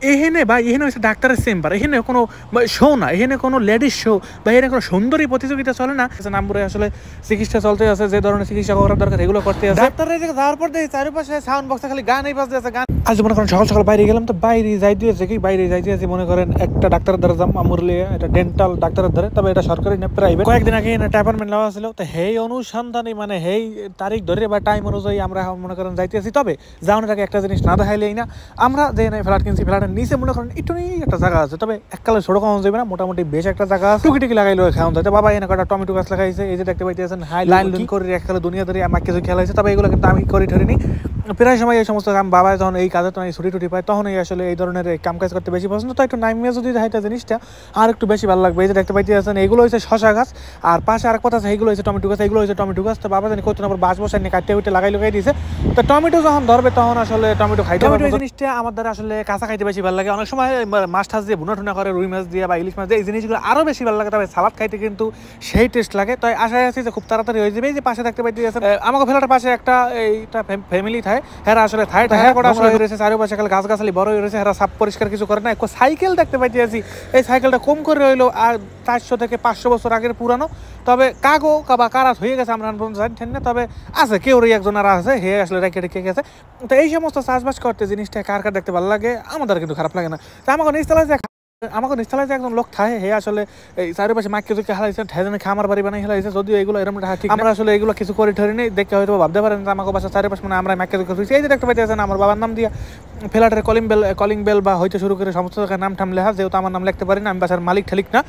এখানে বা এখানে হচ্ছে ডাক্তারের চেম্বার, এখানে কোনো শো না, এখানে কোনো লেডিস শো বা এখানে কোনো সুন্দরী প্রতিযোগিতা চলে না। নামপুরে আসলে চিকিৎসা চলতে আছে, যে ধরনের চিকিৎসা করার দরকার এগুলো করতে আছে। ডাক্তারের যাওয়ার পর দেখি চারিপাশে সাউন্ড বক্সে খালি গানই বাজতে আছে, গান। আজ মনে করেন সকাল সকাল বাইরে গেলাম, তো বাইরে যাইতে আছে কি বাইরে যাইতে আছে মনে করেন একটা ডাক্তারের দ্বারা যাম আমুরলিয়া, এটা ডেন্টাল ডাক্তারের দ্বারা, তবে এটা সরকারি না প্রাইভেট। কয়েকদিন আগে একটা অ্যাপয়েন্টমেন্ট নেওয়া ছিল, তো হেই অনুসন্ধানী মানে হেই তারিখ ধরে বা টাইম অনুযায়ী আমরা মনে করেন যাইতে আছি। তবে যাওয়ার আগে একটা জিনিস না দেখাইলেই না, আমরা যে ফ্ল্যাট কিনছি ফ্ল্যাটের নিচে মনে করেন একটু একটা জায়গা আছে, তবে এককালে ছোট খাওয়া যাবে না, মোটামুটি বেশ একটা জায়গা আছে, টুকি লাগাইলো খাওয়া যায়। বাবা এনে কটা টমেটো গাছ লাগাইছে, এই যে দেখতে পাইতেছেন হাই লাইন করে এককালে দুনিয়া ধরে আমার কিছু খেলা হয়েছে, তবে এগুলো কিন্তু আমি করি ধরিনি। প্রায় সময় এই সমস্ত কাম বাবা যখন এই কাজে তো ছুটি টুটি পায় তখনই আসলে এই ধরনের কাম কাজ করতে বেশি পছন্দ। তো একটু নামিয়ে যদি দেখাইতে জিনিসটা আর একটু বেশি ভালো লাগবে। এই যে দেখতে পাইতেছেন এইগুলো হচ্ছে শশা গাছ, আর পাশে আর কথা আছে এইগুলো হচ্ছে টমেটো গাছ, এইগুলো হচ্ছে টমেটো গাছ। তো বাবা জানি কত নম্বর বাঁশ বসায় নিয়ে কাটতে উঠে লাগাই দিয়েছে। তো টমেটো যখন ধরবে তখন আসলে টমেটো খাইতে হবে। এই জিনিসটা আমার দ্বারা আসলে কাঁচা খাইতে বেশি ভালো লাগে। অনেক সময় মাছ টাছ দিয়ে ভুনা টুনা করে, রুই মাছ দিয়ে বা ইলিশ মাছ দিয়ে, এই জিনিসগুলো আরও বেশি ভালো লাগে। তবে সালাদ খাইতে কিন্তু সেই টেস্ট লাগে। তাই আশায় আছি যে খুব তাড়াতাড়ি হয়ে যাবে। এই যে পাশে দেখতে পাইতেছেন আমাকে ফেলাটার পাশে একটা এইটা ফ্যামিলি থাকে, হ্যাঁ আসলে চারিপাশে গাছ গাছালি বড় হয়ে রয়েছে, সাফ পরিষ্কার কিছু করে না। একটা সাইকেল দেখতে পাইতেছি, এই সাইকেলটা কম করে রইলো আর 400 থেকে 500 বছর আগের পুরানো, তবে কাগো বা কারাত হয়ে গেছে আমরা জানি না, তবে আছে কেউ একজন আর আছে হে আসলে রেখে রেখে গেছে। তো এই সমস্ত চাষবাস করতে জিনিসটা কার কার দেখতে ভালো লাগে, আমাদের কিন্তু খারাপ লাগে না। তো আমাকে নিচতলায় যে একজন লোক থাকে, হে আসলে এই চারিপাশে মাইকে চুকে হালাইছে, ঠেজনে খামার বাড়ি বানাই হেলাইছে। যদিও এগুলো এরকম ঠিক আমরা আসলে এগুলো কিছু করে ধরিনি, দেখে হয়তো ভাবতে পারেন যে আমাকে বাসার চারিপাশে মানে আমরা মাইকে চুকে ধুইছি। এই যে দেখতে পাইতেছেন আমার বাবার নাম দিয়া ফ্ল্যাটের কলিং বেল বা হইতে শুরু করে সমস্ত জায়গায় নাম ঠাম লেখা, যেহেতু আমার নাম লিখতে পারি না, আমি বাসার মালিক ঠালিক না।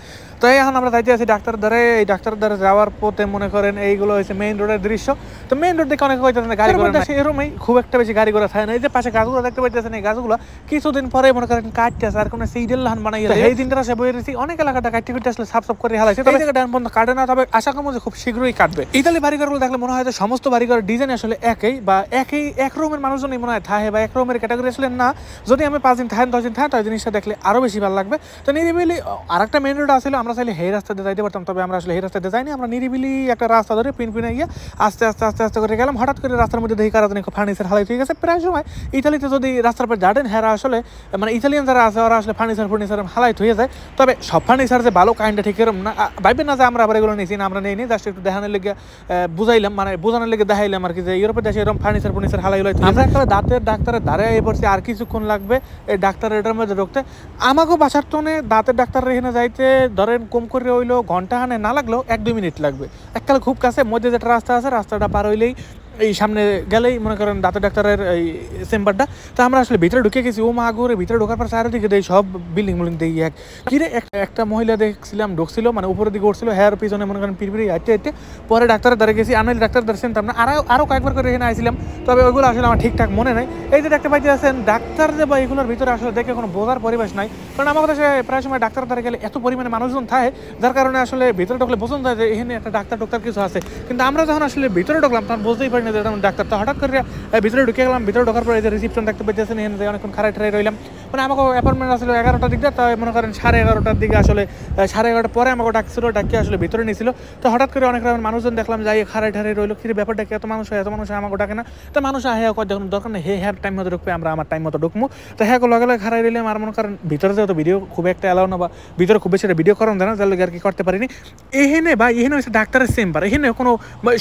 তো এখন আমরা যাইতে আছি ডাক্তারের দ্বারে। এই ডাক্তারের দ্বারে যাওয়ার পথে মনে করেন এইগুলো হচ্ছে মেইন রোডের দৃশ্য। তো মেইন রোড দেখে অনেকে হইতেছে গাড়ি ঘোড়া না, এরকমই খুব একটা বেশি গাড়ি ঘোড়া থাকে না। এই যে পাশে গাছগুলো দেখতে পাইতেছেন, এই গাছগুলো কিছুদিন পরে মনে করেন কাটতেছে আর কোনো সিডেল লাহান বানাই এই দিনটা সে বই রয়েছি। অনেক এলাকাটা কাটতে ফিরতে আসলে সাফ করে হালাইছে, তবে ডান বন্ধ কাটে না, তবে আশা করবো যে খুব শীঘ্রই কাটবে। ইতালি বাড়িঘরগুলো দেখলে মনে হয় যে সমস্ত বাড়িঘর ডিজাইন আসলে একই বা এক রুমের মানুষজনই মনে হয় থাকে বা এক রুমের ক্যাটাগরি আসলে না। যদি আমি 5 দিন থাকেন 10 দিন থাকেন, তাই জিনিসটা দেখলে আরো বেশি ভালো লাগবে। তো নিরিবিলি আরেকটা মেন রোড আসলে আমরা চাইলে সেই রাস্তাতে যাইতে পারতাম, তবে আমরা আসলে সেই রাস্তাতে যাইনি। আমরা নিরিবিলি একটা রাস্তা ধরে পিনে গিয়ে আস্তে আস্তে করে গেলাম। হঠাৎ করে রাস্তার মধ্যে দেখি কারাজানি ফার্নিচার হালাই হয়ে গেছে। প্রায় সময় ইতালিতে যদি রাস্তার পর জানেন, হ্যাঁ আসলে মানে ইতালিয়ান যারা আছে ওরা আসলে ফার্নিচার হালাই হয়ে যায়। তবে সব ফার্নিচার যে ভালো কাইন্ডটা ঠিক এরকম না, ভাইবেন না যে আমরা আবার এগুলো নিয়েছি না, আমরা নিয়ে জাস্ট একটু দেখানোর লেগে বুঝাইলাম, মানে বোঝানোর লেগে দেখাইলাম আর কি, যে ইউরোপের দেশে এরকম ফার্নিচার হালাই হলাই। আমরা একটা দাঁতের ডাক্তারের ধারে এই পড়ছি, আর কিছুক্ষণ লাগবে এই ডাক্তারের এটার মধ্যে ঢুকতে। আমাকেও বাসার টনে দাঁতের ডাক্তারের এখানে যাইতে ধরেন কম করে হইলো ঘন্টা হানে না লাগলেও 1-2 মিনিট লাগবে। এককালে খুব কাছে মধ্যে যেটা রাস্তা আছে, রাস্তাটা পার হইলেই এই সামনে গেলেই মনে করেন দাঁতের ডাক্তারের এই চেম্বারটা। তো আমরা আসলে ভিতরে ঢুকে গেছি, ও মা ঘুরে ভিতরে ঢোকার পর চারিদিকে দেই সব বিল্ডিং দেই এক কিরে। একটা মহিলা দেখছিলাম ঢুকছিল, মানে উপরের দিকে উঠছিল, হেয়ার পিছনে মনে করেন পিড়ি হাঁটতে পরে ডাক্তারের দ্বারা গেছি। আমি ডাক্তার দ্বারা চিনতাম না, আরও কয়েকবার করে এখানে আসছিলাম, তবে ওইগুলো আসলে আমার ঠিকঠাক মনে নেই। এই যে দেখতে পাইতে আছেন ডাক্তার যে বা এগুলোর ভিতরে আসলে দেখে কোনো বোঝার পরিবেশ নাই, কারণ আমার কাছে প্রায় সময় ডাক্তার দ্বারা গেলে এত পরিমাণে মানুষজন থাকে, যার কারণে আসলে ভিতরে ঢুকলে বোঝানো যায় যে এখানে একটা ডাক্তার কিছু আছে। কিন্তু আমরা যখন আসলে ভিতরে ঢুকলাম তখন বুঝতেই পারি না যে ডাক্তার। তো হঠাৎ করে ভিতরে ঢুকে গেলাম, ভিতরে ঢোকার পরে যে রিসিপশন দেখতে পেয়েছেন, এখানে অনেকক্ষণ খাড়াই রইলাম। মানে আমাকে অ্যাপয়েন্টমেন্ট আসলে 11টার দিকে, তাই মনে করেন 11:30টার দিকে আসলে 11:30 পরে আমাকে ডাকি আসলে ভিতরে নিয়েছিল। তো হঠাৎ করে অনেক রকমের মানুষজন দেখলাম যাই খাড়াই রইলো, কি ব্যাপারটা কি এত মানুষ হয় আমাকে ডাকে না। তো মানুষ হ্যাঁ দেখুন দরকার নেই, হ্যাঁ টাইম মতো ঢুকবে, আমরা আমার টাইম মতো ঢুকবো। তো হ্যাঁ লগে খাড়াই রইলাম। আর মনে করেন ভিতরে যেহেতু ভিডিও খুব একটা এলাও না, বা ভিতরে খুব বেশি ভিডিও করানো যায় না, যার আর কি করতে পারিনি। এখানে হচ্ছে ডাক্তারের চেম্বার, এখানে কোনো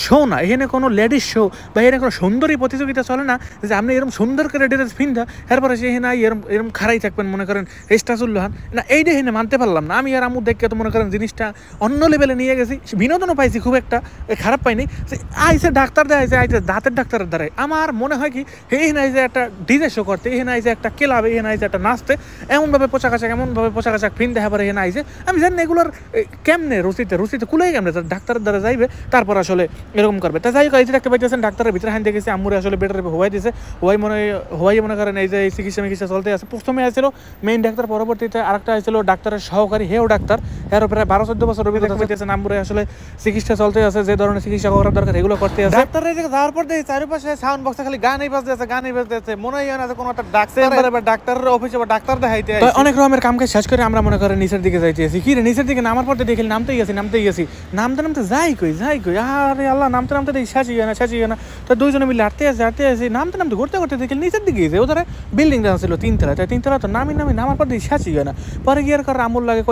শো না, এখানে কোনো লেডিস শো বা এখানে কোনো সুন্দরী প্রতিযোগিতা চলে না যে আপনি এরকম সুন্দর করে ড্রেস পিনটা এরপরে সে না এরকম খারাই থাকবেন মনে করেন স্টাচুল্লাহান না। এইটা এখানে মানতে পারলাম না আমি। আর আমু দেখে তো মনে করেন জিনিসটা অন্য লেভেলে নিয়ে গেছি, বিনোদনও পাইছি, খুব একটা খারাপ পাইনি। আইসে ডাক্তার দেয় আইসে দাঁতের ডাক্তারের দ্বারাই আমার মনে হয় কি এখানে আইসে একটা ডিজে শো করতে, এখানে আইসে একটা ক্লাবে, এখানে আইসে একটা নাচতে, এমনভাবে পোশাক আশাক ফিন দেখাবার এখানে আইসে। আমি জানি না এগুলোর কেমনে রুচিতে কুলাই কেমনে ডাক্তারের দ্বারা যাইবে, তারপর আসলে এরকম করবে। তা যাই হোক, এই যে দেখতে পাইতেছেন ডাক্তারের ভিতরে হান দেখেছি আমুরে আসলে বেটার হওয়াই দিয়েছে। হওয়াই মনে করেন এই যে চিকিৎসা চলতে আছে। প্রথমে আসছিল মেইন ডাক্তার, পরবর্তীতে আরেকটা আসছিল ডাক্তারের সহকারী, হেও ডাক্তার, এর প্রায় 12-14 বছর অভিজ্ঞতা হইতেছে। আমুরে আসলে চিকিৎসা চলতে আছে, যে ধরনের চিকিৎসা করার দরকার এগুলো করতে আছে। ডাক্তারের যাওয়ার পর দেখি চারিপাশে সাউন্ড বক্সে খালি গানই বাজতেছে, মনে হয় না যে কোনো একটা ডাক্তারের অফিসে বা ডাক্তার দেখাইতে। অনেক রকমের কামকে শেষ করে আমরা মনে করেন নিচের দিকে যাইতেছি। কি রে নিচের দিকে নামার পর দেখি নামতেই গেছি নামতে যাই কই আরে আল্লাহ, নামতে দেখি সাজিয়ে না। তো দুইজনে মিলে হাঁটতে আসি নামতে ঘুরতে দেখি নিচের দিকে গিয়েছে। ওদের বিল্ডিংটা ছিল 3 তলায়, তিনতলা তো নামার পর দিয়ে শেষই হয় না। পরে গিয়ে আর আমুল লাগে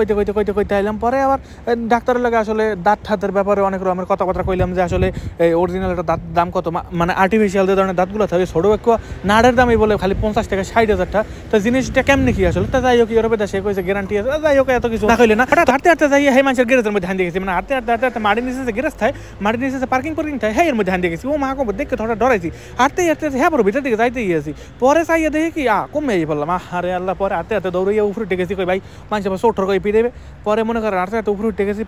কইতে আইলাম। পরে আবার ডাক্তারের লাগে আসলে দাঁত ঠাতের ব্যাপারে অনেক রকমের কথাবার্তা কইলাম যে আসলে এই অরিজিনাল একটা দাঁত দাম কত, মানে আর্টিফিশিয়াল যে ধরনের দাঁতগুলো থাকে ছোটো একটু নাড়ের দামই বলে খালি 50 থেকে 60,000 টাকা। তো জিনিসটা কেমনি কি আসলে, তা যাই হোক ইউরোপে সে কইছে গ্যারান্টি আছে, যাই হোক এত কিছু কইলে না। হঠাৎ হাঁটতে যাই সেই মানুষের গ্যারেজের মধ্যে হান দিয়ে গেছি, মানে হাঁটতে মাটির নিচে যে গ্যারেজ থাকে, মাটির নিচে যে পার্কিং থাকে হ্যাঁ এর মধ্যে হান দিয়ে গেছি। ও মা কব দেখে থোড়া ডরাইছি, হাঁটতে হ্যাঁ বড় ভিতর দিকে যাইতে গিয়েছি। পরে চাইয়া দেখি কি কমে বললাম আরে আল্লাহ। পরে হাঁটতে দৌড়িয়ে উপরে উঠে গেছি, কই ভাই মানুষ আবার চোট করে পিড়েবে। পরে মনে করেন হাঁটতে উপরে উঠে গেছি।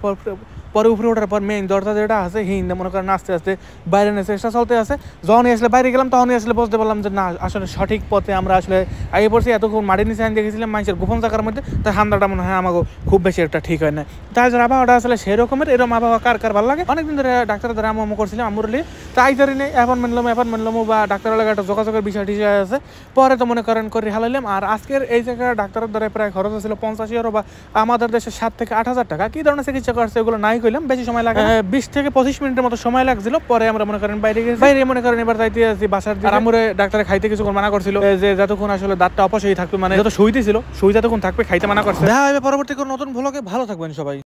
পরে উপরে ওঠার পর মেইন দরজা যেটা আছে হিন্দে মনে করেন আস্তে আস্তে বাইরে নিয়ে চেষ্টা চলতে আছে। যখনই আসলে বাইরে গেলাম তখনই আসলে বুঝতে পারলাম যে না আসলে সঠিক পথে আমরা আসলে আগে পড়ছি। এতক্ষণ মাটির নিচে আনতে গেছিলাম মানুষের গোপন জায়গার মধ্যে, তাই হান্দাটা মনে হয় আমাকে খুব বেশি একটা ঠিক হয় না। তাই যার আবহাওয়াটা আসলে সেই রকমের, এরকম আবহাওয়া কার ভালো লাগে। অনেকদিন ধরে ডাক্তার ধরে আমু করছিলাম আমুরলি, তাই ধরে নেই অ্যাপয়েন্টমেন্ট লমো বা ডাক্তারের লাগে একটা যোগাযোগের বিষয় আছে। পরে তো মনে করেন করে হালাইলাম। আর আজকের এই জায়গায় ডাক্তারের দ্বারা প্রায় খরচ ছিল 85 ইউরো বা আমাদের দেশে 7 থেকে 8,000 টাকা। কি ধরনের চিকিৎসা করছে এগুলো নাই কইলাম, বেশি সময় লাগে 20 থেকে 25 মিনিটের মতো সময় লাগছিল। পরে আমরা মনে করেন বাইরে মনে করেন এবার যাইতে আছি বাসার দিকে। আমরে ডাক্তারে খাইতে কিছু মানা করছিল যে যতক্ষণ আসলে দাঁতটা অপসই থাকবে, মানে যত সুই দিছিল সুই যতক্ষণ থাকবে খাইতে মানা করছে। দেখা হবে পরবর্তী কোনো নতুন ভ্লগে। ভালো থাকবেন সবাই।